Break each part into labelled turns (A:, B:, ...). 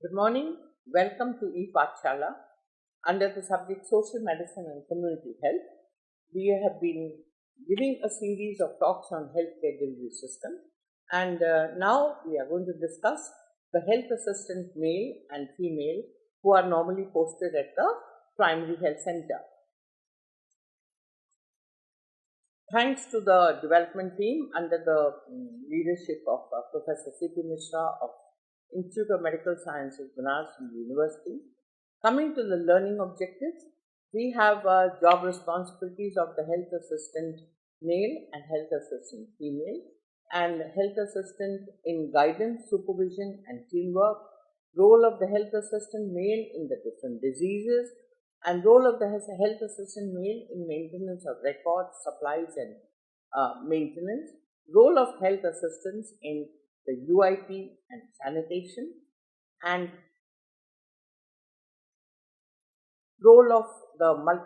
A: Good morning. Welcome to ePathshala. Under the subject Social Medicine and Community Health, we have been giving a series of talks on healthcare delivery system, and now we are going to discuss the health assistant male and female who are normally posted at the primary health center. Thanks to the development team under the leadership of Professor Vidya-mitra of Institute of Medical Sciences, Banaras University. Coming to the learning objectives, we have job responsibilities of the health assistant male and health assistant female, and health assistant in guidance, supervision and teamwork, role of the health assistant male in the different diseases, and role of the health assistant male in maintenance of records, supplies and maintenance, role of health assistants in the UIP and sanitation, and role of the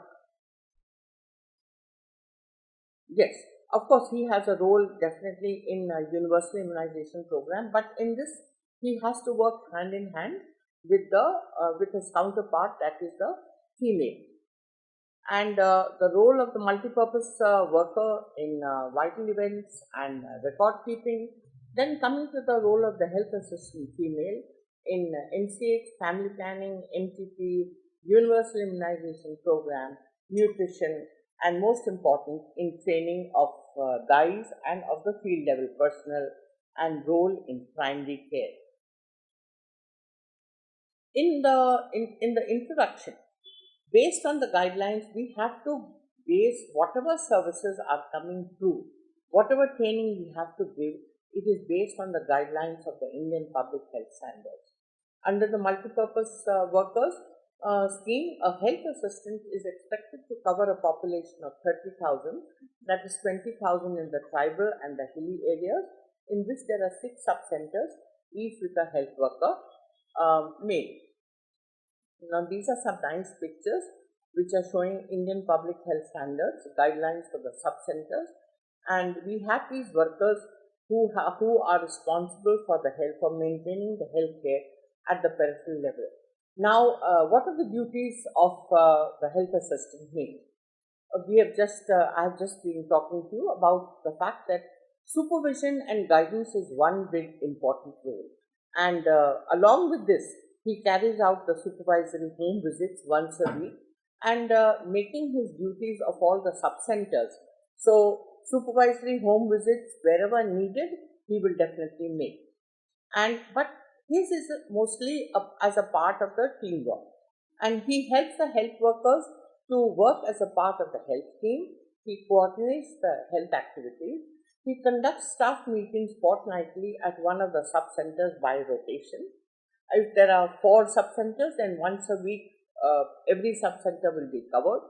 A: yes, of course he has a role definitely in a universal immunization program, but in this he has to work hand in hand with his counterpart, that is the female. And the role of the multipurpose worker in vital events and record keeping. Then coming to the role of the health assistant female in NCH, family planning, MTP, universal immunization program, nutrition, and most important in training of guys and of the field level personnel, and role in primary care. In the introduction, based on the guidelines, we have to base whatever services are coming through, whatever training we have to give, it is based on the guidelines of the Indian Public Health Standards. Under the multipurpose workers scheme, a health assistant is expected to cover a population of 30,000, that is 20,000 in the tribal and the hilly areas, in which there are 6 sub-centers, each with a health worker male. Now these are some nice pictures which are showing Indian Public Health Standards, guidelines for the sub-centers, and we have these workers who are responsible for maintaining the health care at the peripheral level. Now, what are the duties of the health assistant male? I have just been talking to you about the fact that supervision and guidance is one big important role, and along with this, he carries out the supervisory home visits once a week and making his duties of all the sub-centers. So, supervisory home visits wherever needed, he will definitely make. But his is mostly as a part of the teamwork, and he helps the health workers to work as a part of the health team. He coordinates the health activities. He conducts staff meetings fortnightly at one of the sub-centers by rotation. If there are 4 sub-centers, then once a week every sub-center will be covered.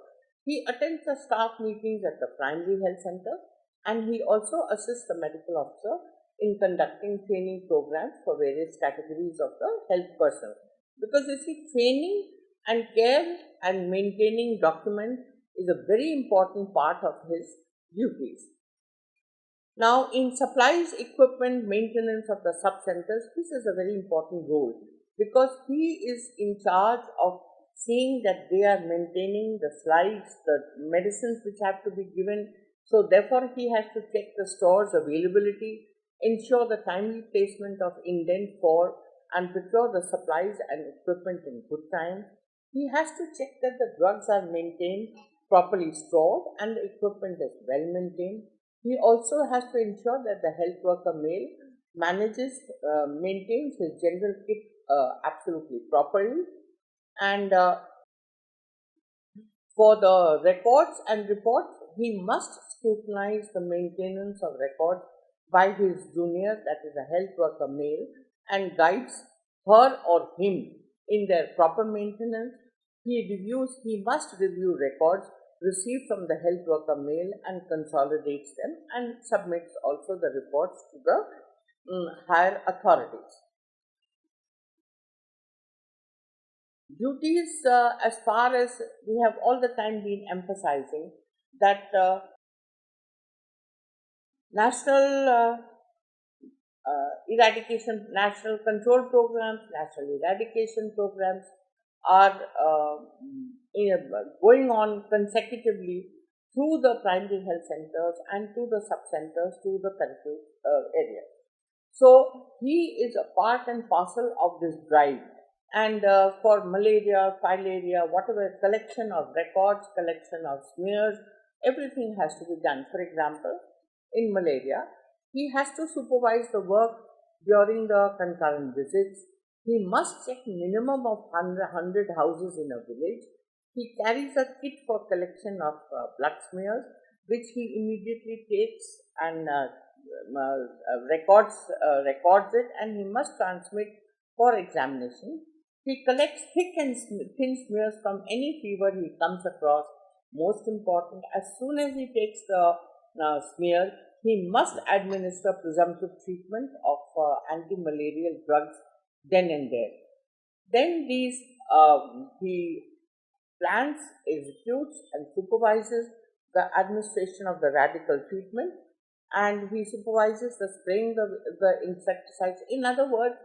A: He attends the staff meetings at the primary health center, and he also assists the medical officer in conducting training programs for various categories of the health personnel. Because you see, training and care and maintaining documents is a very important part of his duties. Now, in supplies, equipment, maintenance of the sub-centers, this is a very important role because he is in charge of seeing that they are maintaining the slides, the medicines which have to be given. So, therefore, he has to check the store's availability, ensure the timely placement of indent for and procure the supplies and equipment in good time. He has to check that the drugs are maintained, properly stored, and the equipment is well maintained. He also has to ensure that the health worker male maintains his general kit absolutely properly, and for the records and reports, he must scrutinize the maintenance of records by his junior, that is a health worker male, and guides her or him in their proper maintenance. He must review records received from the health worker male and consolidates them and submits also the reports to the higher authorities. Duties, as far as we have all the time been emphasizing that National eradication, national control programs, national eradication programs are going on consecutively through the primary health centers and to the sub-centers to the peripheral areas. So he is a part and parcel of this drive. And for malaria, filaria, whatever, collection of records, collection of smears, everything has to be done. For example, in malaria, he has to supervise the work during the concurrent visits. He must check minimum of 100 houses in a village. He carries a kit for collection of blood smears, which he immediately takes and records it, and he must transmit for examination. He collects thick and thin smears from any fever he comes across. Most important, as soon as he takes the smear, he must administer presumptive treatment of anti-malarial drugs then and there. Then he plans, executes, and supervises the administration of the radical treatment, and he supervises the spraying the insecticides. In other words,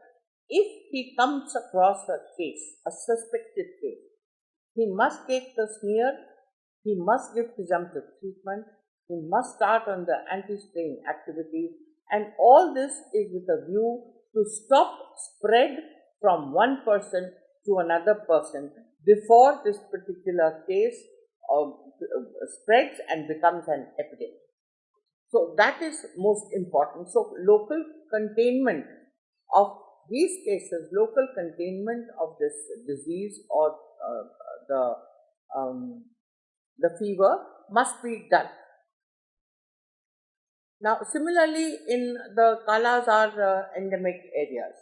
A: if he comes across a case, a suspected case, he must take the smear, he must give presumptive treatment, he must start on the anti-spraying activities, and all this is with a view to stop spread from one person to another person before this particular case spreads and becomes an epidemic. So that is most important. So local containment of these cases, local containment of this disease or the fever must be done. Now, similarly, in the Kala Azar endemic areas,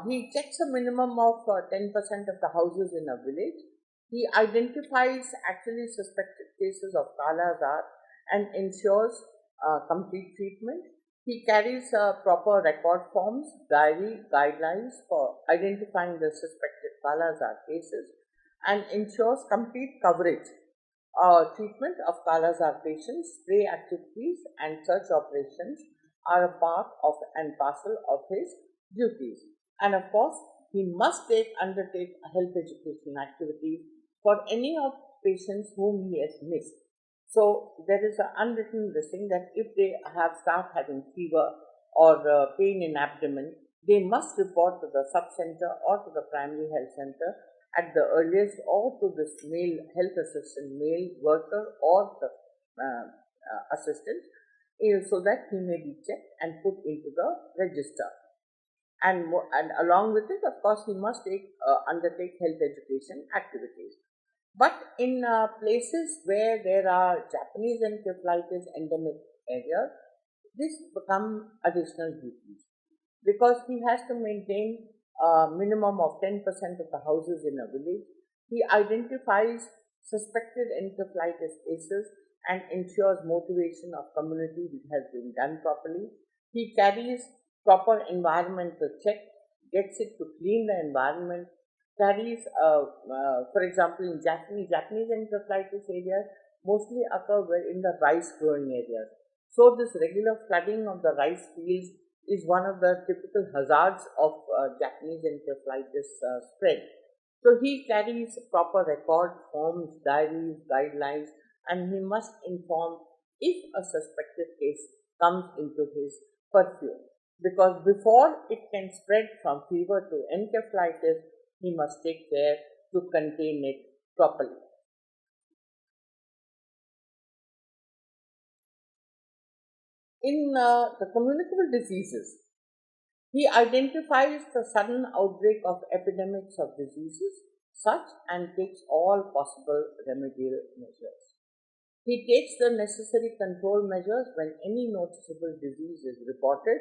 A: he checks a minimum of 10% of the houses in a village. He identifies actually suspected cases of Kala Azar and ensures complete treatment. He carries proper record forms, diary, guidelines for identifying the suspected Kala Azar cases and ensures complete coverage. Treatment of Kala Azar patients, spray activities and search operations are a part of and parcel of his duties. And of course, he must undertake health education activities for any of patients whom he has missed. So there is an unwritten listing that if they start having fever or pain in abdomen, they must report to the sub-center or to the primary health center at the earliest, or to this male health assistant, male worker or the assistant, so that he may be checked and put into the register. And along with it, of course, he must undertake health education activities. But in places where there are Japanese encephalitis endemic areas, this becomes additional duties, because he has to maintain a minimum of 10% of the houses in a village. He identifies suspected encephalitis cases and ensures motivation of community which has been done properly. He carries proper environmental check, gets it to clean the environment, carries, for example, in Japanese encephalitis areas mostly occur in the rice growing areas. So this regular flooding of the rice fields is one of the typical hazards of Japanese encephalitis spread. So he carries proper record forms, diaries, guidelines, and he must inform if a suspected case comes into his purview, because before it can spread from fever to encephalitis, he must take care to contain it properly. In the communicable diseases, he identifies the sudden outbreak of epidemics of diseases such and takes all possible remedial measures. He takes the necessary control measures when any noticeable disease is reported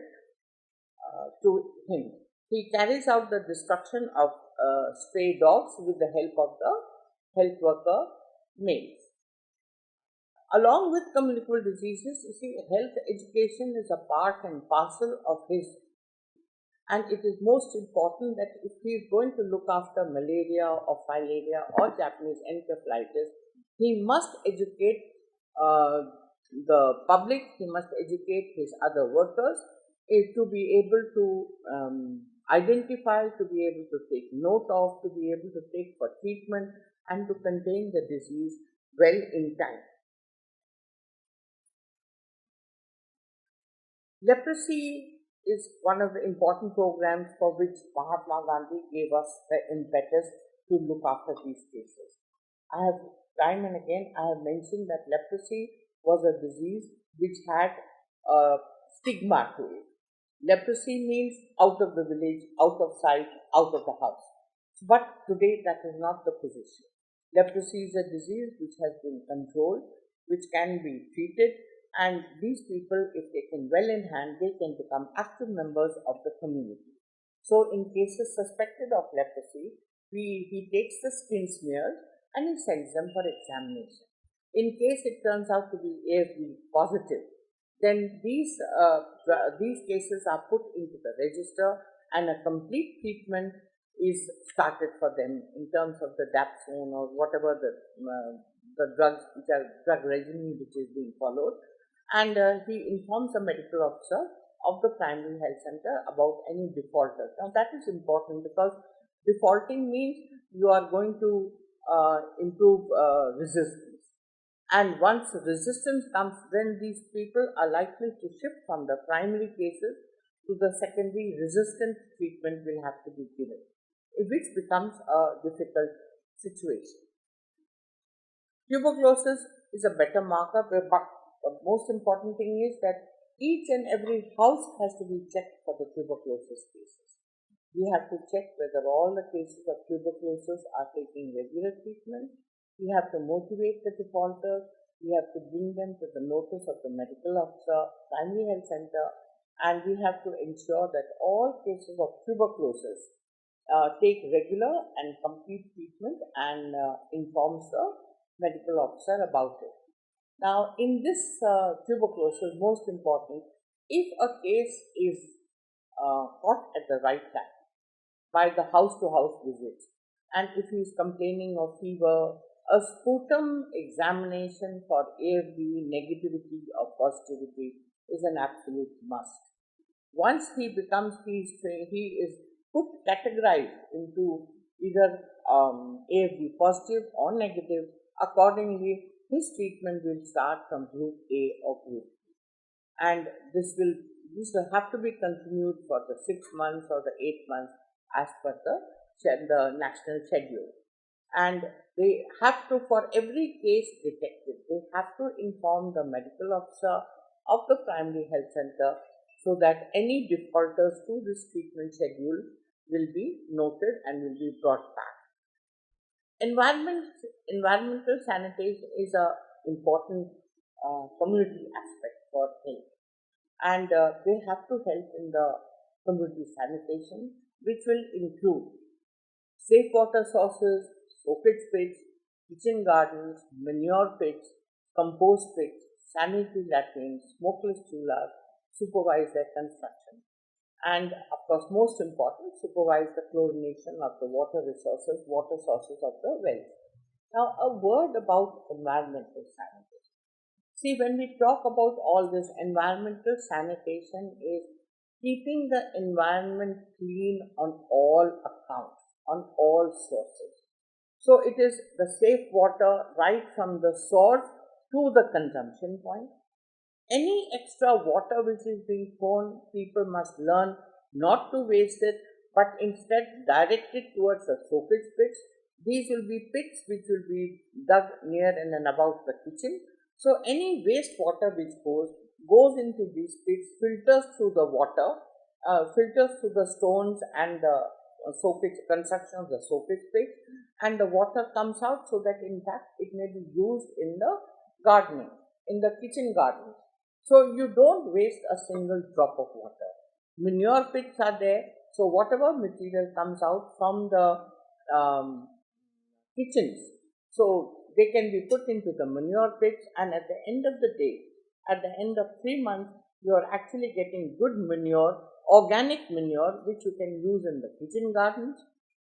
A: to him. He carries out the destruction of stray dogs with the help of the health worker males. Along with communicable diseases, you see, health education is a part and parcel of his. And it is most important that if he is going to look after malaria or filaria or Japanese encephalitis, he must educate the public, he must educate his other workers, to be able to identify, to be able to take note of, to be able to take for treatment, and to contain the disease well in time. Leprosy is one of the important programs for which Mahatma Gandhi gave us the impetus to look after these cases. I have time and again I have mentioned that leprosy was a disease which had a stigma to it. Leprosy means out of the village, out of sight, out of the house. But today that is not the position. Leprosy is a disease which has been controlled, which can be treated, and these people, if taken well in hand, they can become active members of the community. So, in cases suspected of leprosy, he takes the skin smears and he sends them for examination. In case it turns out to be AFB positive, then these cases are put into the register and a complete treatment is started for them in terms of the dapsone or whatever the drugs which are drug regimen which is being followed, and he informs the medical officer of the primary health center about any defaulters. Now that is important because defaulting means you are going to improve resistance. And once resistance comes, then these people are likely to shift from the primary cases to the secondary. Resistant treatment will have to be given, which becomes a difficult situation. Tuberculosis is a better marker, but the most important thing is that each and every house has to be checked for the tuberculosis cases. We have to check whether all the cases of tuberculosis are taking regular treatment. We have to motivate the defaulters. We have to bring them to the notice of the medical officer, primary health center, and we have to ensure that all cases of tuberculosis take regular and complete treatment and informs the medical officer about it. Now, in this tuberculosis, most important, if a case is caught at the right time by the house-to-house visits, and if he is complaining of fever, a sputum examination for AFB negativity or positivity is an absolute must. Once he becomes, he is categorized into either AFB positive or negative. Accordingly, his treatment will start from group A or group B, and this will have to be continued for the 6 months or the 8 months as per the national schedule. And they have to, for every case detected, they have to inform the medical officer of the primary health center so that any defaulters to this treatment schedule will be noted and will be brought back. Environmental sanitation is an important community aspect for health, and they have to help in the community sanitation, which will include safe water sources, soakage pits, kitchen gardens, manure pits, compost pits, sanitary latrines, smokeless chullas, supervise their construction. And of course, most important, supervise the chlorination of the water sources of the wells. Now, a word about environmental sanitation. See, when we talk about all this, environmental sanitation is keeping the environment clean on all accounts, on all sources. So it is the safe water right from the source to the consumption point. Any extra water which is being thrown, people must learn not to waste it, but instead direct it towards the soakage pits. These will be pits which will be dug near in and about the kitchen. So any waste water which goes into these pits, filters through the water, filters through the stones and the construction of the soakage pit, and the water comes out so that in fact it may be used in the gardening, in the kitchen gardens. So you don't waste a single drop of water. Manure pits are there, so whatever material comes out from the kitchens, so they can be put into the manure pits, and at the end of the day, at the end of 3 months, you are actually getting good manure, organic manure, which you can use in the kitchen gardens,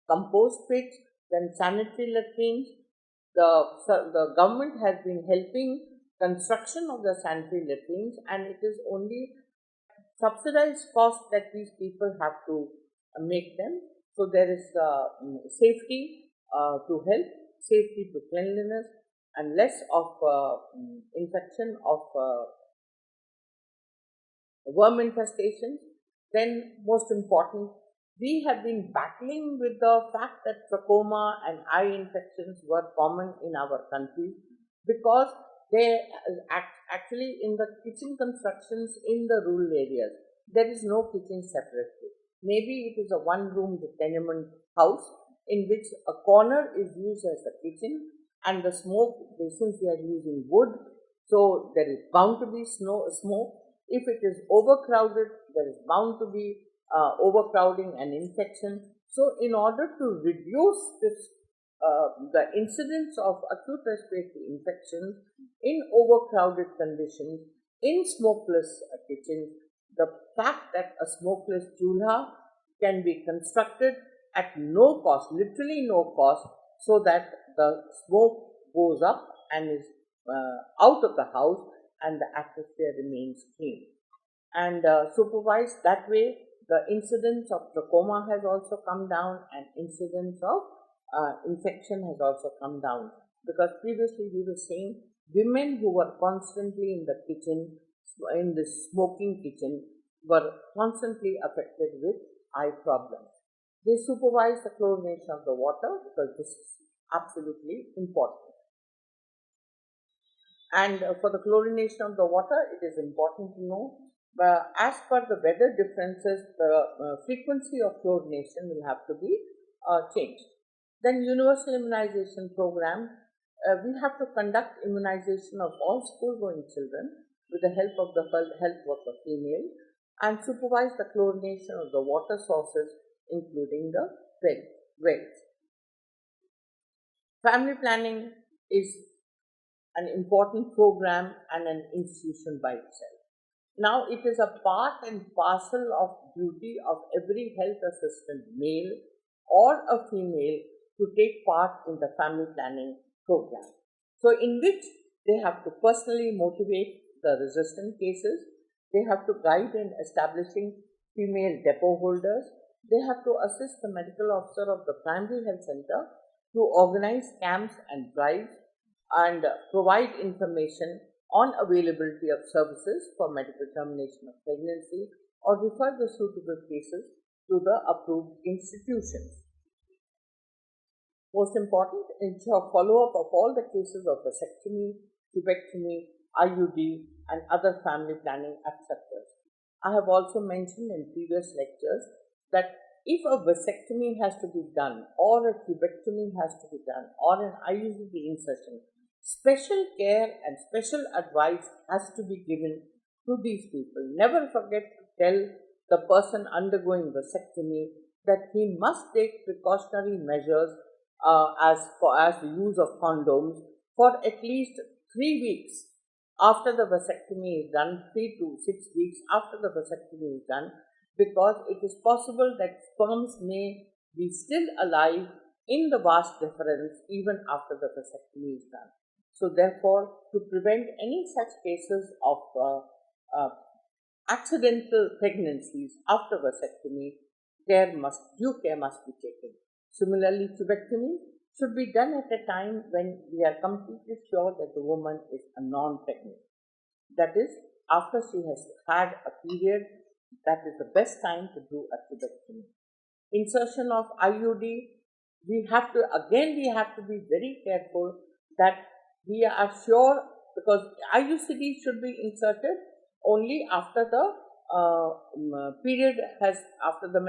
A: compost pits, then sanitary latrines. The government has been helping construction of the sanitary latrines, and it is only subsidized cost that these people have to make them. So there is safety to health, safety to cleanliness, and less of infection of worm infestations. Then, most important, we have been battling with the fact that trachoma and eye infections were common in our country because they actually in the kitchen constructions in the rural areas there is no kitchen separately. Maybe it is a one-room tenement house in which a corner is used as a kitchen and the smoke, since we are using wood, so there is bound to be smoke. If it is overcrowded, there is bound to be overcrowding and infection. So, in order to reduce the incidence of acute respiratory infections in overcrowded conditions, in smokeless kitchens, the fact that a smokeless chulha can be constructed at no cost, literally no cost, so that the smoke goes up and is out of the house and the atmosphere remains clean. And supervised that way, the incidence of trachoma has also come down and incidence of infection has also come down. Because previously we were saying women who were constantly in the kitchen, in the smoking kitchen, were constantly affected with eye problems. They supervise the chlorination of the water because this is absolutely important. And for the chlorination of the water, it is important to know, as per the weather differences, the frequency of chlorination will have to be changed. Then universal immunization program, we have to conduct immunization of all school-going children with the help of the health worker female and supervise the chlorination of the water sources, including the wells. Family planning is an important program and an institution by itself. Now, it is a part and parcel of duty of every health assistant, male or a female, to take part in the family planning program. So, in which they have to personally motivate the resistant cases, they have to guide in establishing female depot holders, they have to assist the medical officer of the primary health center to organize camps and drives and provide information on availability of services for medical termination of pregnancy or refer the suitable cases to the approved institutions. Most important, ensure follow-up of all the cases of vasectomy, tubectomy, IUD and other family planning acceptors. I have also mentioned in previous lectures that if a vasectomy has to be done or a tubectomy has to be done or an IUD insertion, special care and special advice has to be given to these people. Never forget to tell the person undergoing vasectomy that he must take precautionary measures as the use of condoms for at least 3 weeks after the vasectomy is done, 3 to 6 weeks after the vasectomy is done, because it is possible that sperms may be still alive in the vas deferens even after the vasectomy is done. So, therefore, to prevent any such cases of accidental pregnancies after vasectomy, due care must be taken. Similarly, tubectomy should be done at a time when we are completely sure that the woman is a non-pregnant. That is, after she has had a period, that is the best time to do a tubectomy. Insertion of IUD, we have to be very careful that we are sure, because IUCD should be inserted only after the period has, after the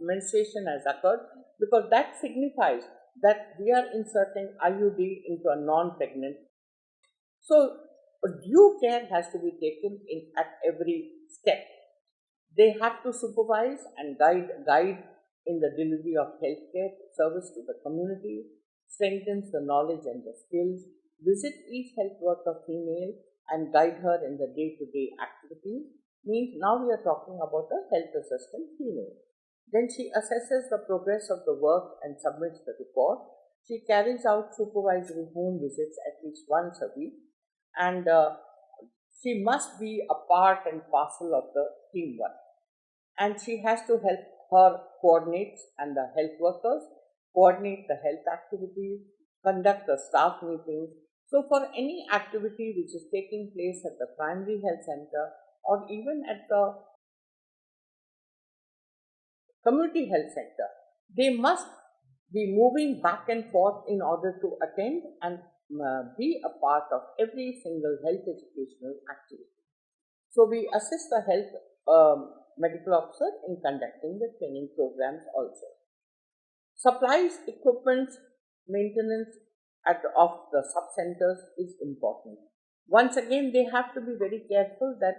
A: menstruation has occurred, because that signifies that we are inserting IUD into a non-pregnant. So, due care has to be taken at every step. They have to supervise and guide in the delivery of healthcare service to the community, strengthens the knowledge and the skills, visit each health worker female and guide her in the day-to-day activities. Means now we are talking about a health assistant female. Then she assesses the progress of the work and submits the report. She carries out supervisory home visits at least once a week and She must be a part and parcel of the teamwork, and she has to help her coordinates and the health workers coordinate the health activities, conduct the staff meetings. So, for any activity which is taking place at the primary health center or even at the community health center, they must be moving back and forth in order to attend and be a part of every single health educational activity. So we assist the health medical officer in conducting the training programs also. Supplies, equipment, maintenance of the sub-centers is important. Once again, they have to be very careful that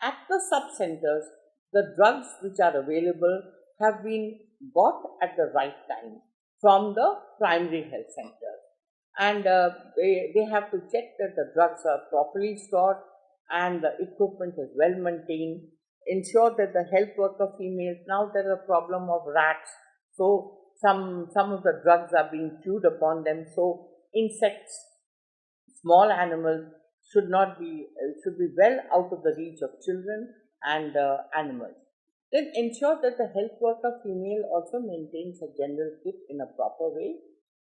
A: at the sub-centers, the drugs which are available have been got at the right time from the primary health centers. And they have to check that the drugs are properly stored and the equipment is well maintained. Ensure that the health worker females, now there is a problem of rats, so some of the drugs are being chewed upon them. So insects, small animals should be well out of the reach of children and animals. Then ensure that the health worker female also maintains a general kit in a proper way.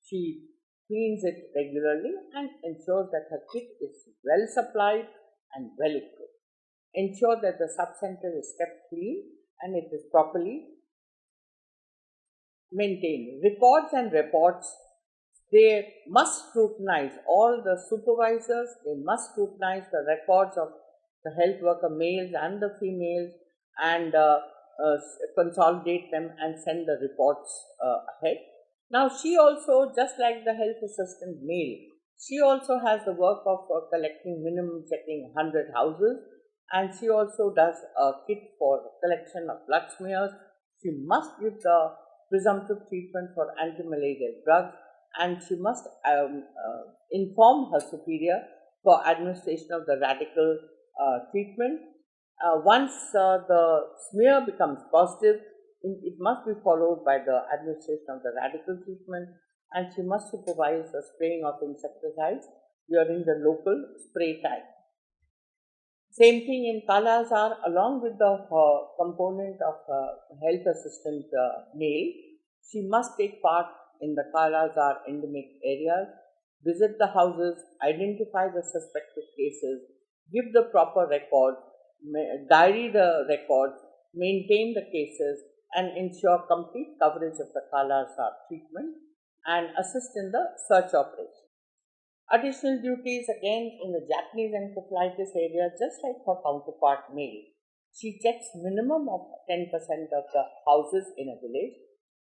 A: She cleans it regularly and ensures that her kit is well supplied and well equipped. Ensure that the sub-center is kept clean and it is properly maintained. Records and reports, they must scrutinize all the supervisors, they must scrutinize the records of the health worker males and the females and consolidate them and send the reports ahead. Now she also, just like the health assistant male, she also has the work of collecting minimum checking 100 houses, and she also does a kit for collection of blood smears. She must give the presumptive treatment for anti-malarial drugs, and she must inform her superior for administration of the radical treatment. Once the smear becomes positive, it must be followed by the administration of the radical treatment, and she must supervise the spraying of insecticides during the local spray time. Same thing in Kala-Azar, along with the component of health assistant male, she must take part in the Kala-Azar endemic areas, visit the houses, identify the suspected cases, give the proper records, diary the records, maintain the cases, and ensure complete coverage of the Kala-Azar treatment and assist in the search operation. Additional duties again in the Japanese encephalitis area, just like her counterpart male. She checks minimum of 10% of the houses in a village,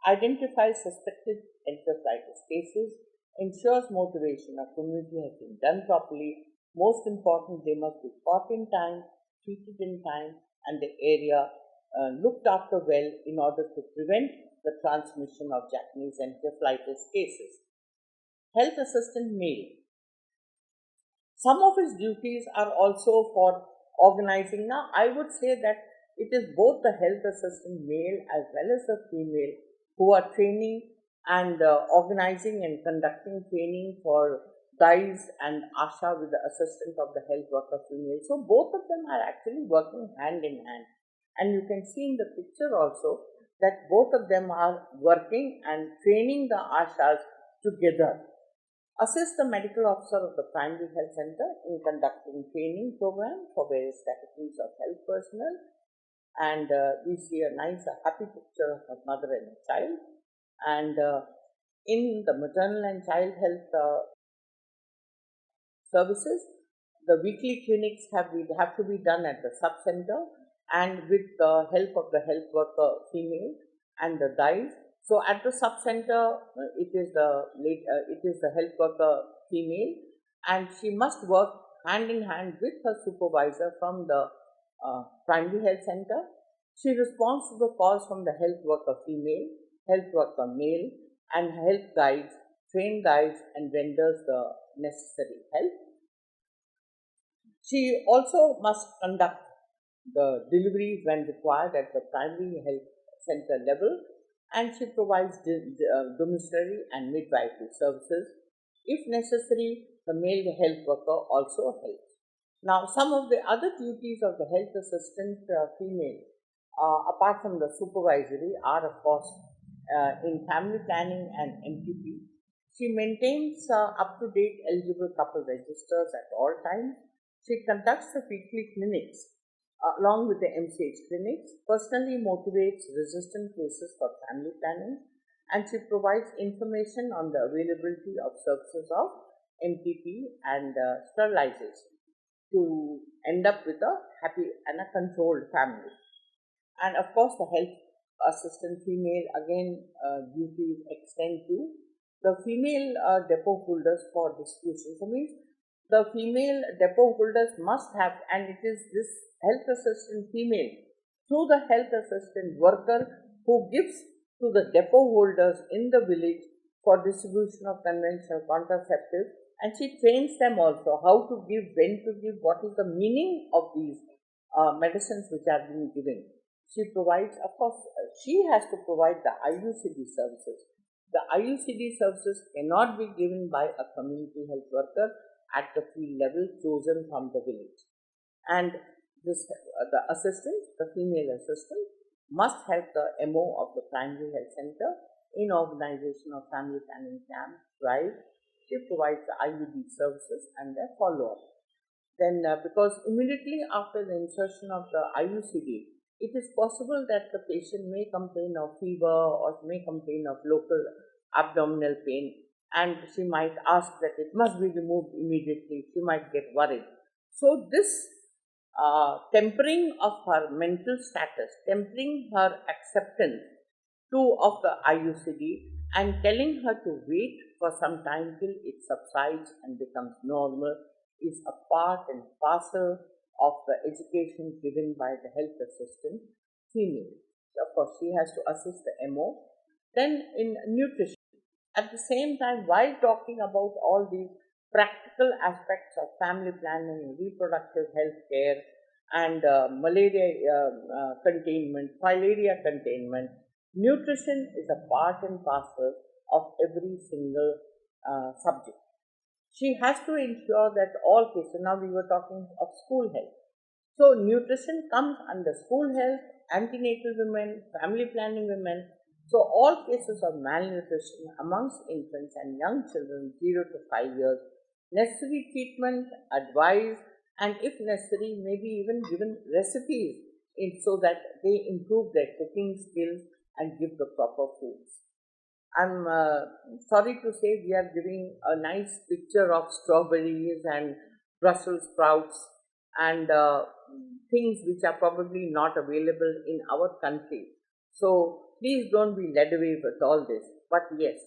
A: identifies suspected encephalitis cases, ensures motivation of community has been done properly. Most important, they must be caught in time, treated in time, and the area looked after well in order to prevent the transmission of Japanese encephalitis cases. Health assistant male. Some of his duties are also for organizing. Now, I would say that it is both the health assistant male as well as the female who are training and organizing and conducting training for guys and ASHA with the assistance of the health worker female. So, both of them are actually working hand in hand. And you can see in the picture also that both of them are working and training the ASHAs together. Assist the medical officer of the primary health center in conducting training program for various categories of health personnel. And we see a nice, happy picture of a mother and a child. And in the maternal and child health services, the weekly clinics have to be done at the sub-center and with the help of the health worker female and the guys. So at the sub-center, it is the health worker female, and she must work hand in hand with her supervisor from the primary health center. She responds to the calls from the health worker female, health worker male, and health guides, trained guides, and renders the necessary help. She also must conduct the deliveries when required at the primary health center level, and she provides domiciliary and midwifery services. If necessary, the male health worker also helps. Now, some of the other duties of the health assistant female, apart from the supervisory, are of course in family planning and MPP. She maintains up to date eligible couple registers at all times. She conducts the weekly clinics along with the MCH clinics, personally motivates resistant cases for family planning, and she provides information on the availability of services of MPP and sterilization to end up with a happy and a controlled family. And of course, the health assistant female again duties extend to the female depot holders for distribution. So means the female depot holders must have, and it is this health assistant female through the health assistant worker who gives to the depot holders in the village for distribution of conventional contraceptives, and she trains them also how to give, when to give, what is the meaning of these medicines which are being given. She provides, of course, she has to provide the IUCD services. The IUCD services cannot be given by a community health worker at the field level chosen from the village. And the assistant, the female assistant, must help the MO of the primary health center in organization of family planning camps, drive. She provides the IUD services and their follow-up. Then, because immediately after the insertion of the IUCD, it is possible that the patient may complain of fever or may complain of local abdominal pain, and she might ask that it must be removed immediately. She might get worried. So, this tempering of her mental status, tempering her acceptance of the IUCD, and telling her to wait for some time till it subsides and becomes normal is a part and parcel of the education given by the health assistant female. So of course, she has to assist the MO. Then in nutrition, at the same time, while talking about all these practical aspects of family planning, reproductive health care, and malaria containment, filaria containment, nutrition is a part and parcel of every single subject. She has to ensure that all cases, now we were talking of school health. So, nutrition comes under school health, antenatal women, family planning women. So, all cases of malnutrition amongst infants and young children 0 to 5 years, necessary treatment, advice, and if necessary, maybe even given recipes so that they improve their cooking skills and give the proper foods. I'm sorry to say we are giving a nice picture of strawberries and Brussels sprouts and things which are probably not available in our country. So please don't be led away with all this. But yes,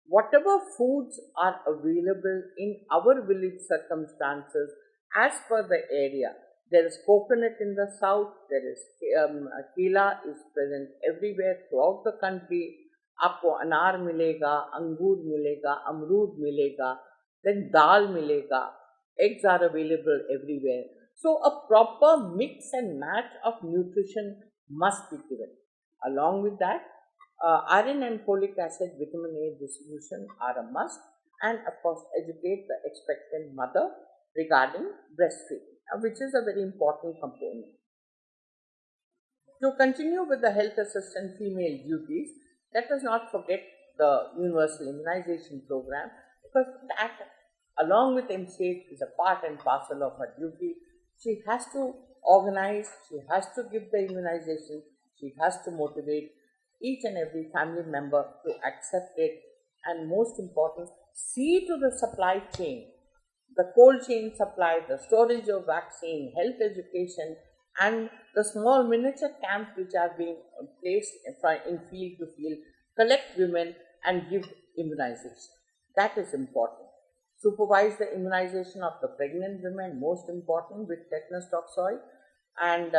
A: whatever foods are available in our village circumstances as per the area, there is coconut in the south, there is kela is present everywhere throughout the country. आपको अनार मिलेगा, अंगूर मिलेगा, अमरूद मिलेगा, then dal milega, eggs are available everywhere. So a proper mix and match of nutrition must be given. Along with that, iron and folic acid, vitamin A distribution are a must, and of course educate the expectant mother regarding breastfeeding, which is a very important component. To continue with the health assistant female duties, let us not forget the universal immunization program, because that, along with MCH, is a part and parcel of her duty. She has to organize, she has to give the immunization, she has to motivate each and every family member to accept it, and most important, see to the supply chain, the cold chain supply, the storage of vaccine, health education, and the small miniature camps which are being placed in field to field, collect women and give immunization. That is important. Supervise the immunization of the pregnant women, most important, with tetanus toxoid, and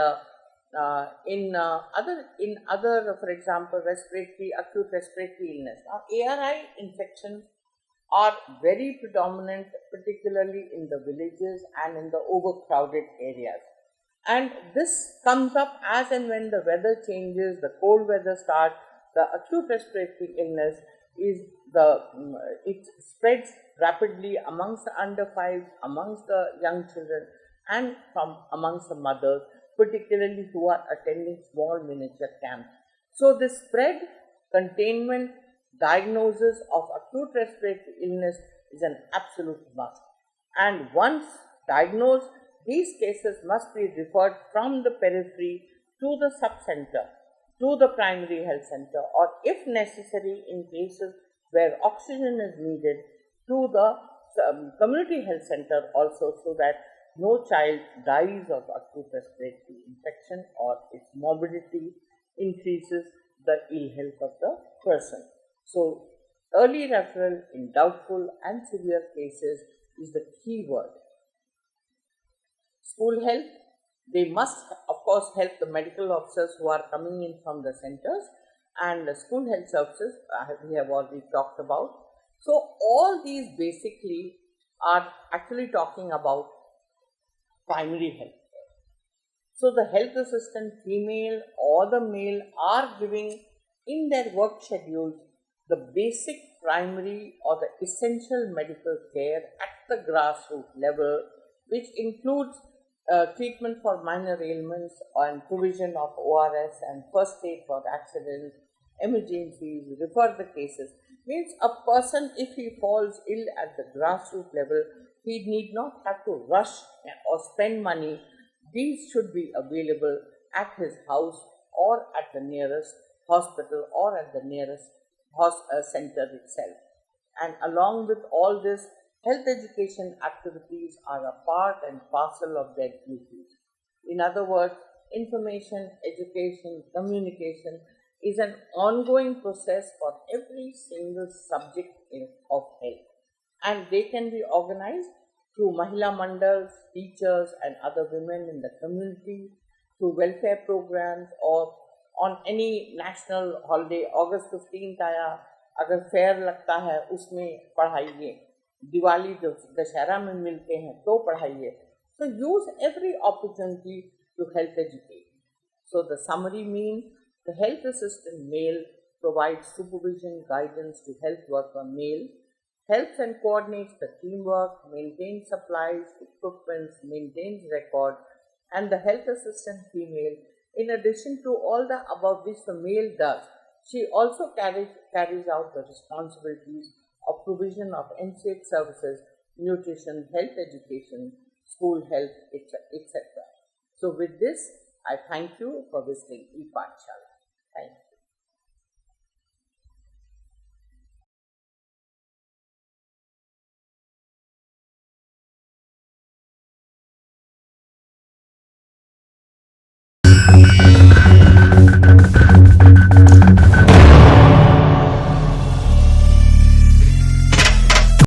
A: in other, for example, acute respiratory illness. Now, ARI infections are very predominant, particularly in the villages and in the overcrowded areas. And this comes up as and when the weather changes, the cold weather starts, the acute respiratory illness it spreads rapidly amongst the under 5s, amongst the young children, and from amongst the mothers, particularly who are attending small miniature camps. So, this spread, containment, diagnosis of acute respiratory illness is an absolute must. And once diagnosed, these cases must be referred from the periphery to the subcenter, to the primary health center, or if necessary, in cases where oxygen is needed, to the community health center also, so that no child dies of acute respiratory infection or its morbidity increases the ill health of the person. So, early referral in doubtful and severe cases is the key word. School health, they must of course help the medical officers who are coming in from the centers, and the school health services we have already talked about. So all these basically are actually talking about primary health care. So the health assistant, female or the male, are giving in their work schedules the basic primary or the essential medical care at the grassroots level, which includes treatment for minor ailments and provision of ORS and first aid for accidents, emergencies, refer the cases. Means a person, if he falls ill at the grassroots level, he need not have to rush or spend money. These should be available at his house or at the nearest hospital or at the nearest center itself. And along with all this, health education activities are a part and parcel of their duties. In other words, information, education, communication is an ongoing process for every single subject of health. And they can be organized through Mahila Mandals, teachers and other women in the community, through welfare programs, or on any national holiday. August 15th आया, अगर fair लगता है उसमें पढ़ाइए, दिवाली दशहरा में मिलते हैं तो पढ़ाइए. So use every opportunity to help educate. So the summary means the health assistant male provides supervision, guidance to health worker male, helps and coordinates the teamwork, maintains supplies, equipment, maintains record, and the health assistant female, in addition to all the above which the male does, she also carries out the responsibilities of provision of unsafe services, nutrition, health education, school health, etc. So with this, I thank you for visiting ePathshala. Thank you.